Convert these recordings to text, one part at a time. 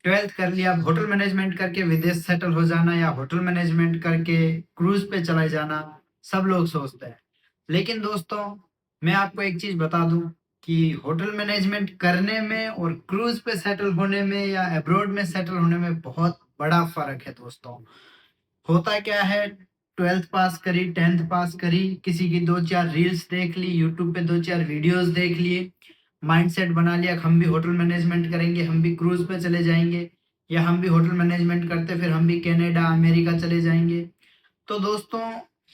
Twelfth कर लिया, hotel management करके विदेश सेटल हो जाना या होटल मैनेजमेंट करके क्रूज पे चला जाना, सब लोग सोचते हैं। लेकिन दोस्तों, मैं आपको एक चीज बता दूं कि होटल मैनेजमेंट करने में और क्रूज पे सेटल होने में या अब्रॉड में सेटल होने में बहुत बड़ा फर्क है दोस्तों। होता क्या है, ट्वेल्थ पास करी, टेंथ पास करी, किसी की दो चार रील्स देख ली, यूट्यूब पे दो चार वीडियोस देख लिए, माइंडसेट बना लिया कि हम भी होटल मैनेजमेंट करेंगे, हम भी क्रूज पे चले जाएंगे, या हम भी होटल मैनेजमेंट करते फिर हम भी कनाडा अमेरिका चले जाएंगे। तो दोस्तों,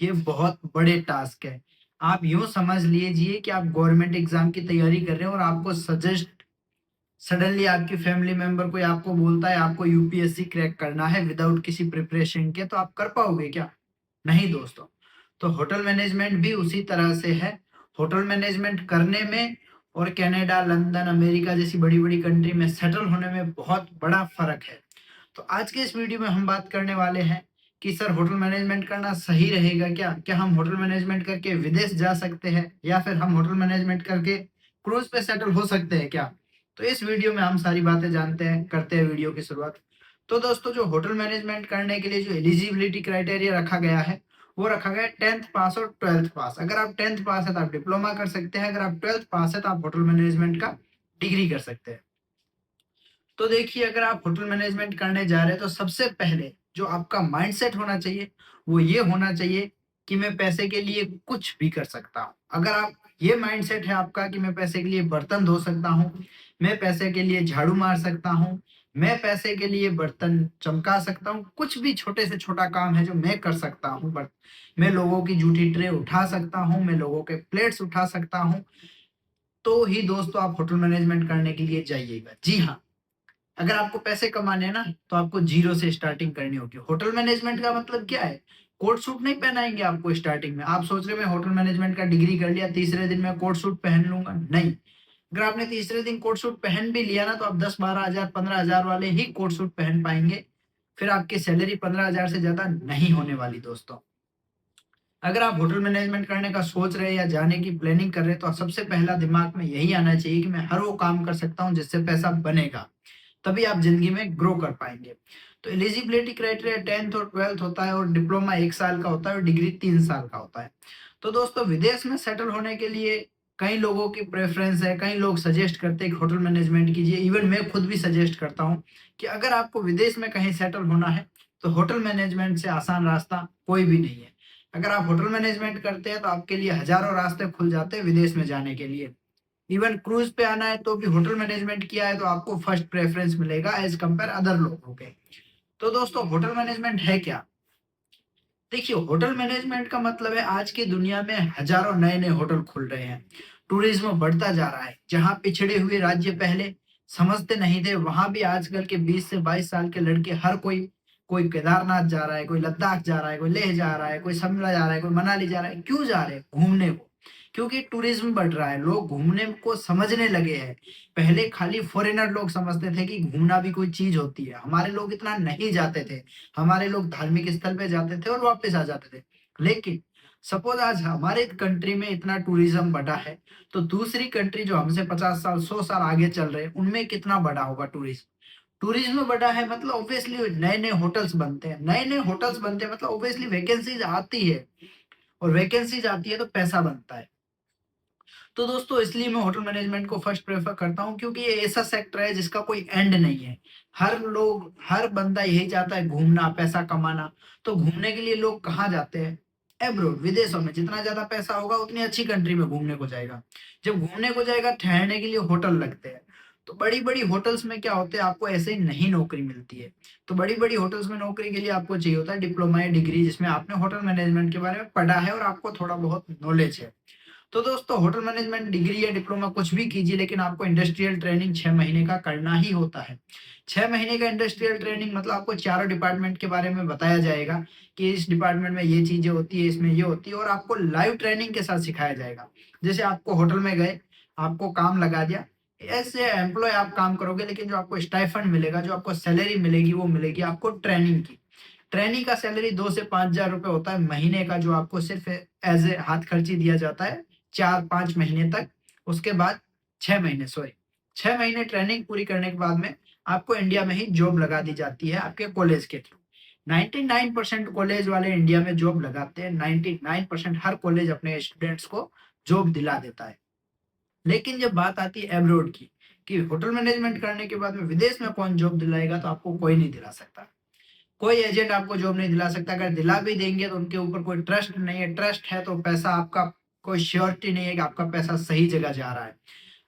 ये बहुत बड़े टास्क है। आप यूं समझ लीजिए कि आप गवर्नमेंट एग्जाम की तैयारी कर रहे हैं और आपको सजेस्ट सडनली आपकी फैमिली मेंबर कोई आपको बोलता है आपको यूपीएससी क्रैक करना है विदाउट किसी प्रिपरेशन के, तो आप कर पाओगे क्या? नहीं दोस्तों। तो होटल मैनेजमेंट भी उसी तरह से है। होटल मैनेजमेंट करने में और कनाडा, लंदन, अमेरिका जैसी बड़ी बड़ी कंट्री में सेटल होने में बहुत बड़ा फर्क है। तो आज के इस वीडियो में हम बात करने वाले हैं कि सर होटल मैनेजमेंट करना सही रहेगा क्या? क्या हम होटल मैनेजमेंट करके विदेश जा सकते हैं या फिर हम होटल मैनेजमेंट करके क्रूज पे सेटल हो सकते हैं क्या? तो इस वीडियो में हम सारी बातें जानते हैं, करते हैं वीडियो की शुरुआत। तो दोस्तों, जो होटल मैनेजमेंट करने के लिए जो एलिजिबिलिटी क्राइटेरिया रखा गया है, वो रखा गया है 10th पास और 12th पास। अगर आप 10th पास है तो आप डिप्लोमा कर सकते हैं, अगर आप 12th पास है तो आप होटल मैनेजमेंट का डिग्री कर सकते हैं। तो देखिए, अगर आप होटल मैनेजमेंट करने जा रहे हैं तो सबसे पहले जो आपका माइंडसेट होना चाहिए वो ये होना चाहिए कि मैं पैसे के लिए कुछ भी कर सकता हूँ। अगर आप ये माइंडसेट है आपका कि मैं पैसे के लिए बर्तन धो सकता हूँ, मैं पैसे के लिए झाड़ू मार सकता हूँ, मैं पैसे के लिए बर्तन चमका सकता हूँ, कुछ भी छोटे से छोटा काम है जो मैं कर सकता हूँ, बट मैं लोगों की जूठी ट्रे उठा सकता हूँ, मैं लोगों के प्लेट्स उठा सकता हूँ, तो ही दोस्तों आप होटल मैनेजमेंट करने के लिए जाइएगा। जी हाँ, अगर आपको पैसे कमाने हैं ना, तो आपको जीरो से स्टार्टिंग करनी होगी। होटल मैनेजमेंट का मतलब क्या है? कोट सूट नहीं पहनाएंगे आपको स्टार्टिंग में। आप सोच रहे मैं होटल मैनेजमेंट का डिग्री कर लिया, तीसरे दिन मैं कोट सूट पहन लूंगा? नहीं। अगर आपने तीसरे दिन कोट सूट पहन भी लिया ना, तो आप 10-12 हजार 15 हजार वाले ही कोट सूट पहन पाएंगे। फिर आपकी सैलरी 15 हजार से ज्यादा नहीं होने वाली दोस्तों। अगर आप होटल मैनेजमेंट करने का सोच रहे हैं या जाने की प्लानिंग कर रहे हैं, तो सबसे पहला दिमाग में यही आना चाहिए कि मैं हर वो काम कर सकता हूँ जिससे पैसा बनेगा, तभी आप जिंदगी में ग्रो कर पाएंगे। तो एलिजिबिलिटी क्राइटेरिया 10th और 12th होता है, और डिप्लोमा 1 साल का होता है और डिग्री 3 साल का होता है। तो दोस्तों, विदेश में सेटल होने के लिए कई लोगों की प्रेफरेंस है, कई लोग सजेस्ट करते हैं कि होटल मैनेजमेंट कीजिए। इवन मैं खुद भी सजेस्ट करता हूँ कि अगर आपको विदेश में कहीं सेटल होना है तो होटल मैनेजमेंट से आसान रास्ता कोई भी नहीं है। अगर आप होटल मैनेजमेंट करते हैं तो आपके लिए हजारों रास्ते खुल जाते हैं विदेश में जाने के लिए। इवन क्रूज पे आना है तो भी होटल मैनेजमेंट किया है तो आपको फर्स्ट प्रेफरेंस मिलेगा एज कंपेयर अदर लोगों के। तो दोस्तों, होटल मैनेजमेंट है क्या? देखिए, होटल मैनेजमेंट का मतलब है आज की दुनिया में हजारों नए नए होटल खुल रहे हैं, टूरिज्म बढ़ता जा रहा है। जहां पिछड़े हुए राज्य पहले समझते नहीं थे, वहां भी आजकल के 20 से 22 साल के लड़के हर कोई, कोई केदारनाथ जा रहा है, कोई लद्दाख जा रहा है, कोई लेह जा रहा है, कोई शिमला जा रहा है, कोई मनाली जा रहा है। क्यों जा रहे हैं? घूमने को। क्योंकि टूरिज्म बढ़ रहा है, लोग घूमने को समझने लगे हैं। पहले खाली फॉरेनर लोग समझते थे कि घूमना भी कोई चीज होती है, हमारे लोग इतना नहीं जाते थे। हमारे लोग धार्मिक स्थल पे जाते थे और वापस आ जाते थे। लेकिन सपोज आज हमारे कंट्री में इतना टूरिज्म बढ़ा है, तो दूसरी कंट्री जो हमसे 50 साल 100 साल आगे चल रहे हैं, उनमें कितना बढ़ा होगा टूरिज्म? टूरिज्म बढ़ा है मतलब ऑब्वियसली नए नए होटल्स बनते हैं, नए नए होटल्स बनते हैं मतलब ऑब्वियसली वैकेंसीज आती है, और वैकेंसीज आती है तो पैसा बनता है। तो दोस्तों, इसलिए मैं होटल मैनेजमेंट को फर्स्ट प्रेफर करता हूँ, क्योंकि ये ऐसा सेक्टर है जिसका कोई एंड नहीं है। हर लोग, हर बंदा यही चाहता है, घूमना, पैसा कमाना। तो घूमने के लिए लोग कहाँ जाते हैं? एब्रोड, विदेशों में। जितना ज्यादा पैसा होगा उतनी अच्छी कंट्री में घूमने को जाएगा। जब घूमने को जाएगा, ठहरने के लिए होटल लगते हैं। तो बड़ी बड़ी होटल्स में क्या होते हैं, आपको ऐसे ही नहीं नौकरी मिलती है। तो बड़ी बड़ी होटल्स में नौकरी के लिए आपको चाहिए होता है डिप्लोमा या डिग्री, जिसमें आपने होटल मैनेजमेंट के बारे में पढ़ा है और आपको थोड़ा बहुत नॉलेज है। तो दोस्तों, होटल मैनेजमेंट डिग्री या डिप्लोमा कुछ भी कीजिए, लेकिन आपको इंडस्ट्रियल ट्रेनिंग 6 महीने का करना ही होता है। 6 महीने का इंडस्ट्रियल ट्रेनिंग मतलब आपको चारों डिपार्टमेंट के बारे में बताया जाएगा कि इस डिपार्टमेंट में ये चीजें होती है, इसमें ये होती है, और आपको लाइव ट्रेनिंग के साथ सिखाया जाएगा। जैसे आपको होटल में गए, आपको काम लगा दिया, ऐसे एम्प्लॉय आप काम करोगे, लेकिन जो आपको स्टाइफंड मिलेगा, जो आपको सैलरी मिलेगी, वो मिलेगी आपको ट्रेनिंग की। ट्रेनिंग का सैलरी 2 से 5 हजार रुपए होता है महीने का, जो आपको सिर्फ एज ए हाथ खर्ची दिया जाता है 4-5 महीने तक। उसके बाद 6 महीने, सॉरी, 6 महीने ट्रेनिंग पूरी करने के बाद में आपको इंडिया में ही जॉब लगा दी जाती है आपके कॉलेज के थ्रू। 99% कॉलेज वाले इंडिया में जॉब लगाते हैं, 99% हर कॉलेज अपने स्टूडेंट्स को जॉब दिला देता है। लेकिन जब बात आती है अब्रॉड की, कि होटल मैनेजमेंट करने के बाद में विदेश में कौन जॉब दिलाएगा, तो आपको कोई नहीं दिला सकता। कोई एजेंट आपको जॉब नहीं दिला सकता। अगर दिला भी देंगे तो उनके ऊपर कोई ट्रस्ट नहीं है। ट्रस्ट है तो पैसा आपका, कोई श्योरिटी नहीं है कि आपका पैसा सही जगह जा रहा है।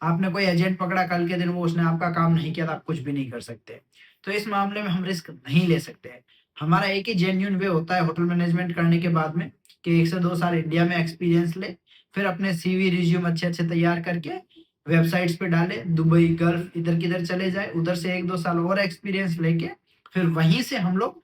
आपने कोई एजेंट पकड़ा, कल के दिन वो उसने आपका काम नहीं किया, तो आप कुछ भी नहीं कर सकते। तो इस मामले में हम रिस्क नहीं ले सकते हैं। हमारा एक ही जेन्युइन वे होता है होटल मैनेजमेंट करने के बाद में, कि 1 से 2 साल इंडिया में एक्सपीरियंस ले, फिर अपने सीवी, रिज्यूम अच्छे-अच्छे तैयार करके वेबसाइट्स पे डाले, दुबई, गल्फ इधर किधर चले जाए, उधर से 1-2 साल और एक्सपीरियंस लेके फिर वहीं से हम लोग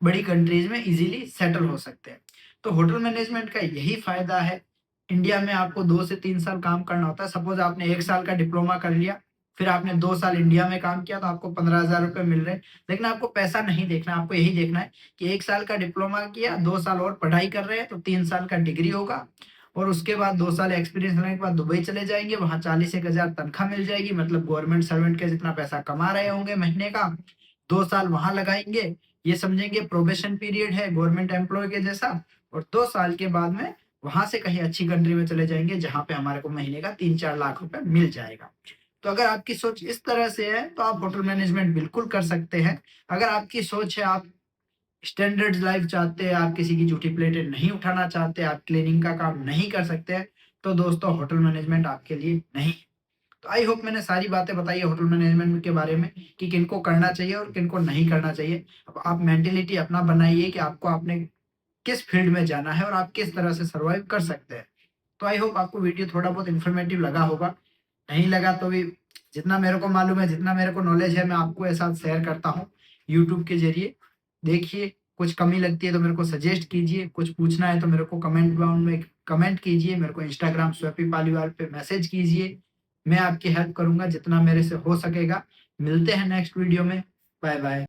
बड़ी कंट्रीज में इजीली सेटल हो सकते हैं। तो होटल मैनेजमेंट का यही फ़ायदा है। इंडिया में आपको 2 से 3 साल काम करना होता है। सपोज़ आपने 1 साल का डिप्लोमा कर लिया, फिर आपने 2 साल इंडिया में काम किया, तो आपको 15,000 रुपए मिल रहे हैं। लेकिन आपको पैसा नहीं देखना है, आपको यही देखना है कि 1 साल का डिप्लोमा किया, 2 साल और पढ़ाई कर रहे हैं, तो 3 साल का डिग्री होगा और उसके बाद 2 साल एक्सपीरियंस लेने के बाद दुबई चले जाएँगे, वहाँ 40,000 तनख्वाह मिल जाएगी, मतलब गवर्नमेंट सर्वेंट के जितना पैसा कमा रहे होंगे महीने का। 2 साल वहाँ लगाएँगे, ये समझेंगे प्रोबेशन पीरियड है गवर्नमेंट एम्प्लॉय के जैसा, और 2 साल के बाद में वहाँ से कहीं अच्छी कंट्री में चले जाएँगे, जहाँ पे हमारे को महीने का 3-4 लाख रुपए मिल जाएगा। तो अगर आपकी सोच इस तरह से है, तो आप होटल मैनेजमेंट बिल्कुल कर सकते हैं। अगर आपकी सोच है आप स्टैंडर्ड लाइफ़ चाहते हैं, आप किसी की जूठी प्लेटें नहीं उठाना चाहते, आप क्लीनिंग का काम नहीं कर सकते हैं, तो दोस्तों होटल मैनेजमेंट आपके लिए नहीं है। तो आई होप मैंने सारी बातें बताई है होटल मैनेजमेंट के बारे में, कि किनको करना चाहिए और किनको नहीं करना चाहिए। अब आप मेंटालिटी अपना बनाइए कि आपको आपने किस फील्ड में जाना है और आप किस तरह से सर्वाइव कर सकते हैं। तो आई होप आपको वीडियो थोड़ा बहुत इन्फॉर्मेटिव लगा होगा। नहीं लगा तो भी जितना मेरे को मालूम है, जितना मेरे को नॉलेज है, मैं आपको ये साथ शेयर करता हूँ यूट्यूब के ज़रिए। देखिए, कुछ कमी लगती है तो मेरे को सजेस्ट कीजिए, कुछ पूछना है तो मेरे को कमेंट बाउंड में कमेंट कीजिए, मेरे को इंस्टाग्राम स्वैपी पालीवाल पे मैसेज कीजिए। मैं आपकी हेल्प करूँगा जितना मेरे से हो सकेगा। मिलते हैं नेक्स्ट वीडियो में। Bye bye.